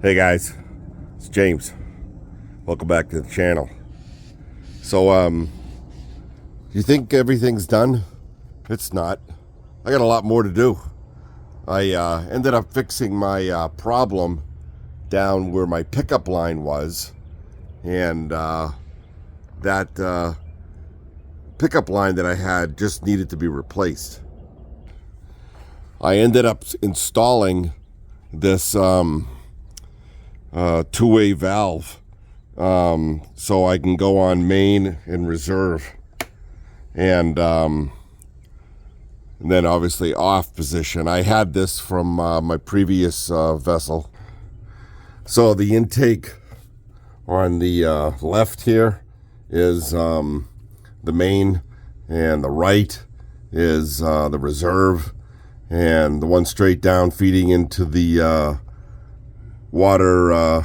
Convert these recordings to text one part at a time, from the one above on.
Hey guys, it's James. Welcome back to the channel. So, you think everything's done? It's not. I got a lot more to do. I ended up fixing my problem down where my pickup line was, and that pickup line that I had just needed to be replaced. I ended up installing this two-way valve so I can go on main and reserve, and then obviously off position. I had this from my previous vessel. So the intake on the left here is the main, and the right is the reserve, and the one straight down feeding into the water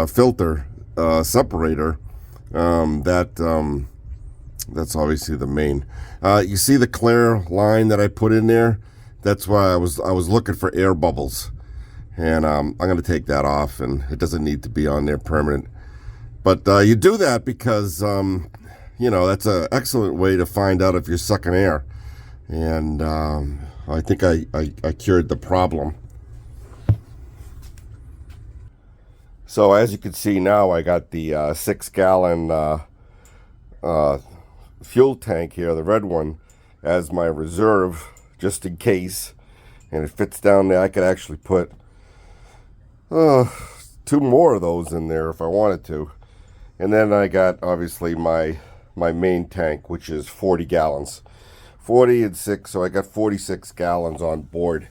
filter separator. That's obviously the main. You see the clear line that I put in there? That's why I was looking for air bubbles, and I'm going to take that off, and it doesn't need to be on there permanent. But you do that because you know, that's an excellent way to find out if you're sucking air, and I think I cured the problem. So as you can see now, I got the 6-gallon fuel tank here, the red one, as my reserve, just in case. And it fits down there. I could actually put 2 more of those in there if I wanted to. And then I got, obviously, my main tank, which is 40 gallons. 40 and 6, so I got 46 gallons on board.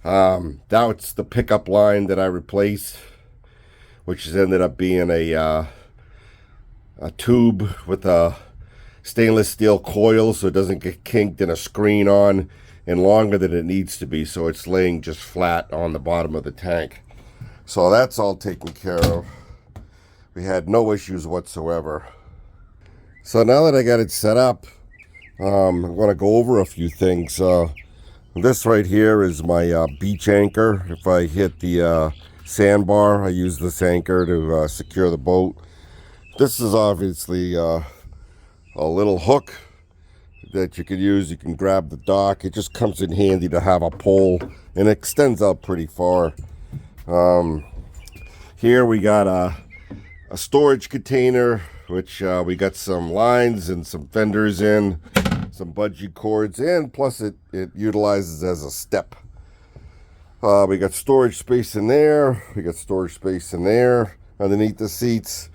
Now it's the pickup line that I replaced, which has ended up being a tube with a stainless steel coil, so it doesn't get kinked, and a screen on, and longer than it needs to be, so it's laying just flat on the bottom of the tank. So that's all taken care of. We had no issues whatsoever. So now that I got it set up, I'm going to go over a few things. This right here is my beach anchor. If I hit the sandbar, I use this anchor to secure the boat. This is obviously a little hook that you can use. You can grab the dock. It just comes in handy to have a pole, and it extends out pretty far. Here we got a storage container, which we got some lines and some fenders in, some bungee cords, and plus it utilizes as a step. We got storage space in there. We got storage space in there underneath the seats.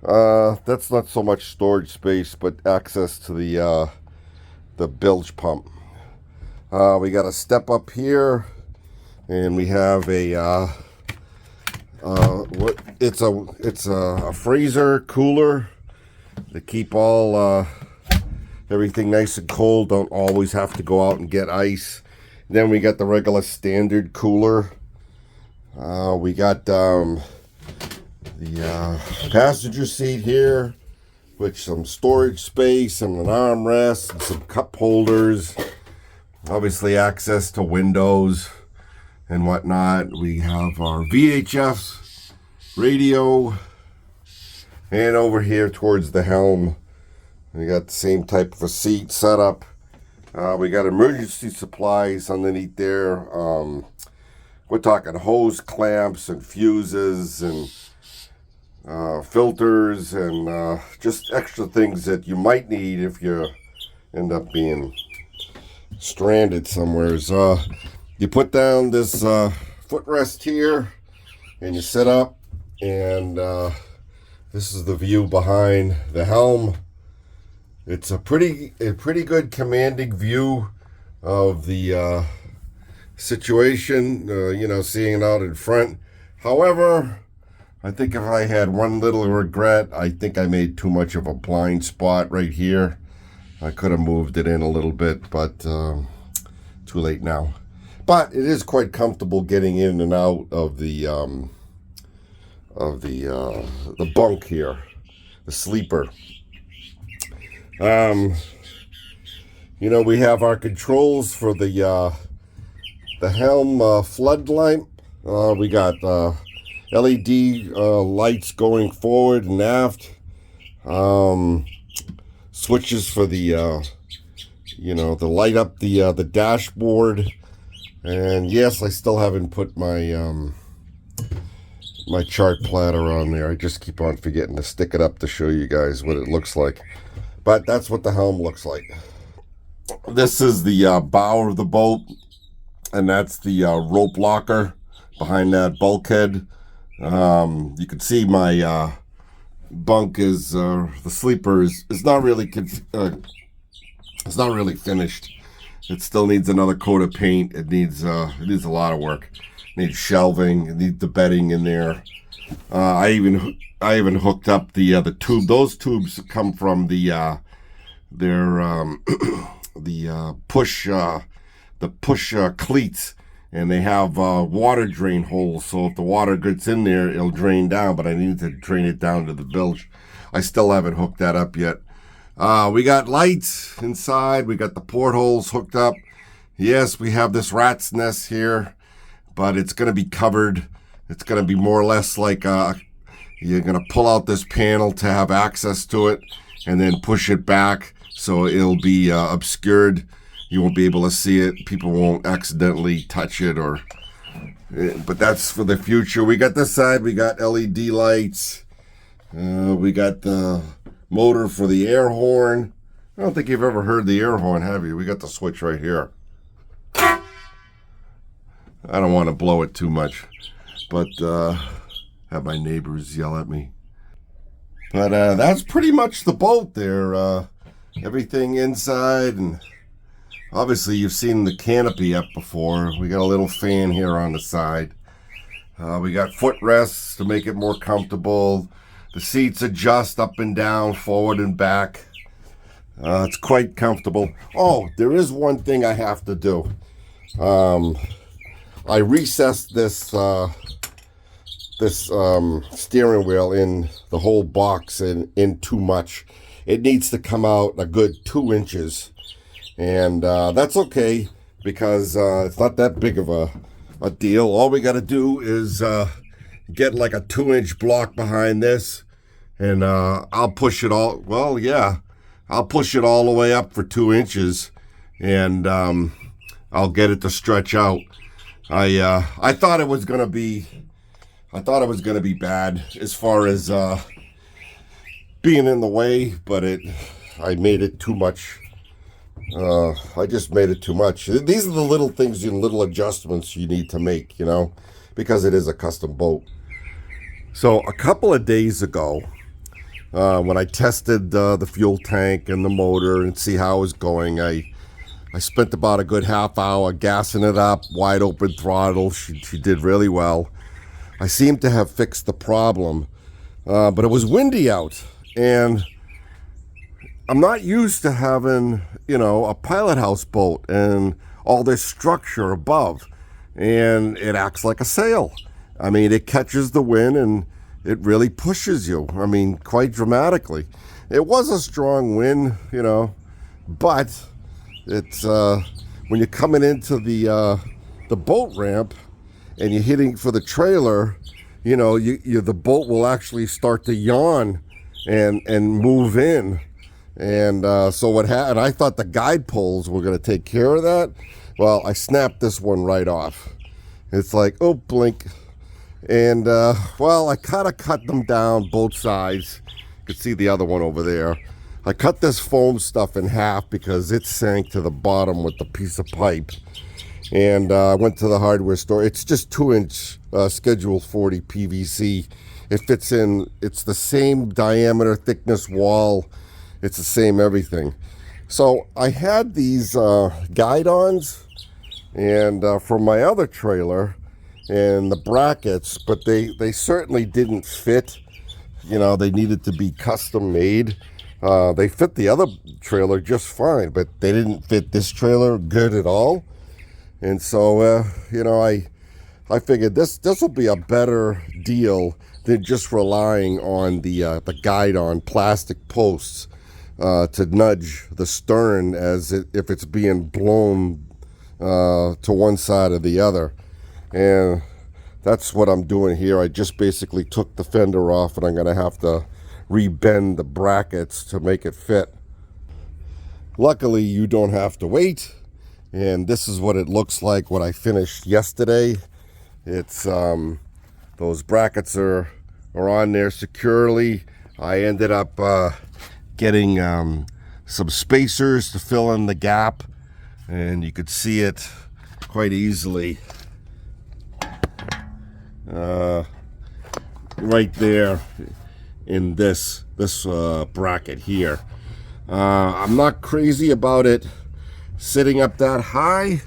That's not so much storage space, but access to the bilge pump. We got a step up here, and we have a it's a freezer cooler to keep all everything nice and cold. Don't always have to go out and get ice. Then we got the regular standard cooler. We got the passenger seat here, with some storage space and an armrest and some cup holders. Obviously access to windows and whatnot. We have our VHF radio, and over here towards the helm, we got the same type of a seat setup. We got emergency supplies underneath there. We're talking hose clamps and fuses and filters and just extra things that you might need if you end up being stranded somewhere. You put down this footrest here, and you sit up, and this is the view behind the helm. It's a pretty good commanding view of the situation, you know, seeing it out in front. However, I think if I had one little regret, I think I made too much of a blind spot right here. I could have moved it in a little bit, but too late now. But it is quite comfortable getting in and out of the bunk here, the sleeper. You know, we have our controls for the helm flood lamp, We got LED lights going forward and aft. Switches for the the light up the dashboard. And yes, I still haven't put my my chart platter on there. I just keep on forgetting to stick it up to show you guys what it looks like. But that's what the helm looks like. This is the bow of the boat, and that's the rope locker behind that bulkhead. You can see my bunk is the sleeper is not really it's not really finished. It still needs another coat of paint. It needs a lot of work. It needs shelving. It needs the bedding in there. I even hooked up the tube. Those tubes come from the push cleats, and they have water drain holes. So if the water gets in there, it'll drain down. But I need to drain it down to the bilge. I still haven't hooked that up yet. We got lights inside. We got the portholes hooked up. Yes, we have this rat's nest here, but it's going to be covered. It's going to be more or less like you're going to pull out this panel to have access to it and then push it back so it'll be obscured. You won't be able to see it. People won't accidentally touch it, but that's for the future. We got this side. We got LED lights. We got the motor for the air horn. I don't think you've ever heard the air horn, have you? We got the switch right here. I don't want to blow it too much, but have my neighbors yell at me. But that's pretty much the boat there. Everything inside, and obviously you've seen the canopy up before. We got a little fan here on the side. We got footrests to make it more comfortable. The seats adjust up and down, forward and back. It's quite comfortable. Oh, there is one thing I have to do. I recessed this steering wheel in the whole box in too much. It needs to come out a good 2 inches. And that's okay, because it's not that big of a deal. All we got to do is get like a 2-inch block behind this, and I'll push it all. Well, yeah, I'll push it all the way up for 2 inches, and I'll get it to stretch out. I thought it was gonna be bad as far as being in the way, but I made it too much. I just made it too much. These are the little things and little adjustments you need to make, because it is a custom boat. So a couple of days ago, when I tested the fuel tank and the motor and see how it was going, I spent about a good half hour gassing it up, wide open throttle. She did really well. I seemed to have fixed the problem, but it was windy out, and I'm not used to having, a pilot house boat and all this structure above, and it acts like a sail. I mean, it catches the wind and it really pushes you. I mean, quite dramatically. It was a strong wind, but it's when you're coming into the boat ramp and you're hitting for the trailer, the boat will actually start to yawn and move in. And so what happened, I thought the guide poles were going to take care of that. Well, I snapped this one right off. It's like, oh, blink. And, I kind of cut them down both sides. You can see the other one over there. I cut this foam stuff in half because it sank to the bottom with the piece of pipe. And I went to the hardware store. It's just 2-inch Schedule 40 PVC. It fits in. It's the same diameter, thickness wall. It's the same everything. So I had these guide-ons and from my other trailer and the brackets, but they certainly didn't fit. They needed to be custom made. They fit the other trailer just fine, but they didn't fit this trailer good at all. And so, I figured this will be a better deal than just relying on the guide-on plastic posts to nudge the stern if it's being blown to one side or the other. And that's what I'm doing here. I just basically took the fender off, and I'm going to have to rebend the brackets to make it fit. Luckily, you don't have to wait, and this is what it looks like what I finished yesterday. It's those brackets are on there securely. I ended up getting some spacers to fill in the gap, and you could see it quite easily right there in this bracket here. I'm not crazy about it sitting up that high,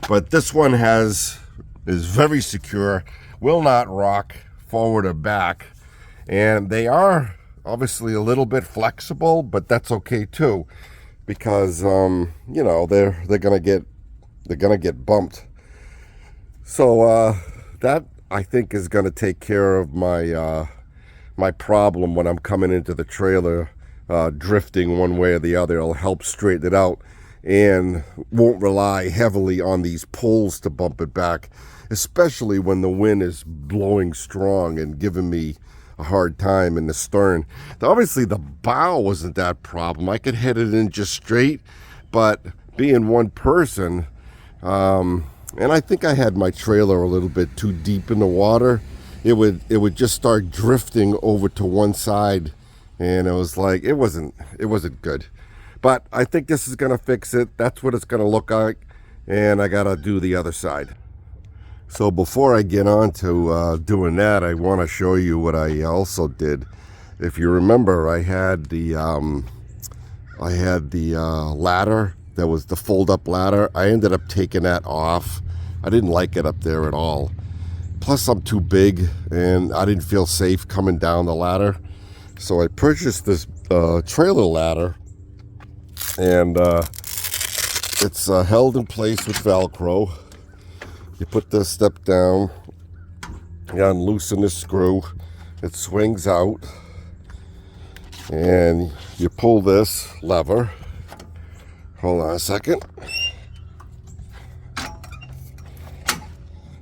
but this one is very secure, will not rock forward or back, and they are obviously a little bit flexible, but that's okay too, because you know, they're gonna get bumped. So that, I think, is gonna take care of my my problem when I'm coming into the trailer, drifting one way or the other. It'll help straighten it out and won't rely heavily on these poles to bump it back, especially when the wind is blowing strong and giving me a hard time in the stern. Obviously the bow wasn't that problem. I could hit it in just straight, but being one person, and I think I had my trailer a little bit too deep in the water, it would just start drifting over to one side, and it was like, it wasn't good. But I think this is gonna fix it. That's what it's gonna look like, and I gotta do the other side. So before I get on to doing that, I want to show you what I also did. If you remember, I had the ladder that was the fold-up ladder. I ended up taking that off. I didn't like it up there at all. Plus, I'm too big, and I didn't feel safe coming down the ladder. So I purchased this trailer ladder, and it's held in place with Velcro. You put this step down, you unloosen the screw, it swings out, and you pull this lever. Hold on a second.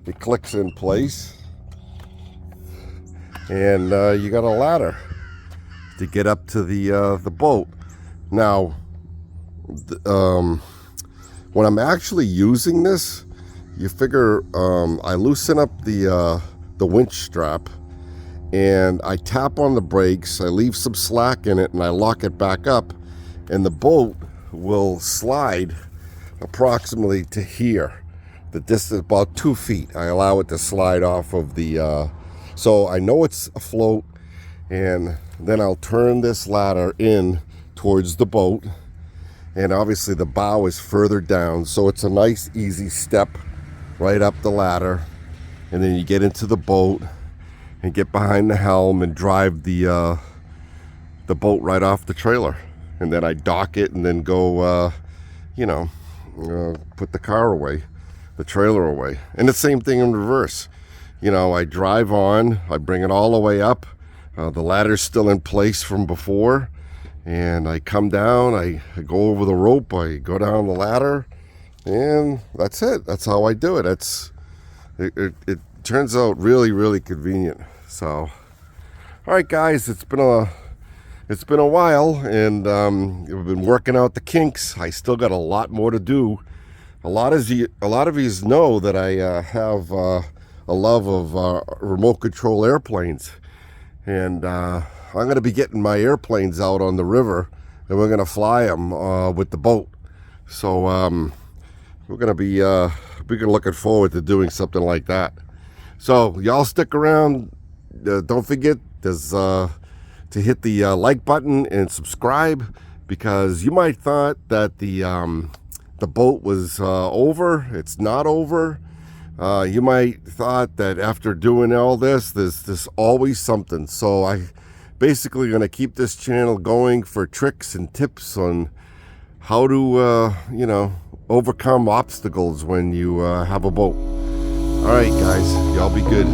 It clicks in place, and you got a ladder to get up to the boat. Now, when I'm actually using this, you figure I loosen up the winch strap, and I tap on the brakes. I leave some slack in it, and I lock it back up, and the boat will slide approximately to here. The distance about 2 feet. I allow it to slide off of the. So I know it's afloat, and then I'll turn this ladder in towards the boat, and obviously the bow is further down, so it's a nice easy step right up the ladder, and then you get into the boat and get behind the helm and drive the boat right off the trailer, and then I dock it and then go put the car away, the trailer away. And the same thing in reverse. You know, I drive on, I bring it all the way up, the ladder's still in place from before, and I come down, I go over the rope, I go down the ladder, and that's it. That's how I do it. It turns out really, really convenient. So, all right, guys, it's been a while, and we've been working out the kinks. I still got a lot more to do. A lot of you know that I have a love of remote control airplanes, and I'm going to be getting my airplanes out on the river, and we're going to fly them with the boat. So we're going to be looking forward to doing something like that. So y'all stick around. Don't forget to hit the like button and subscribe, because you might thought that the boat was over. It's not over. You might thought that after doing all this, there's always something. So I basically going to keep this channel going for tricks and tips on how to overcome obstacles when you have a boat. All right, guys, y'all be good.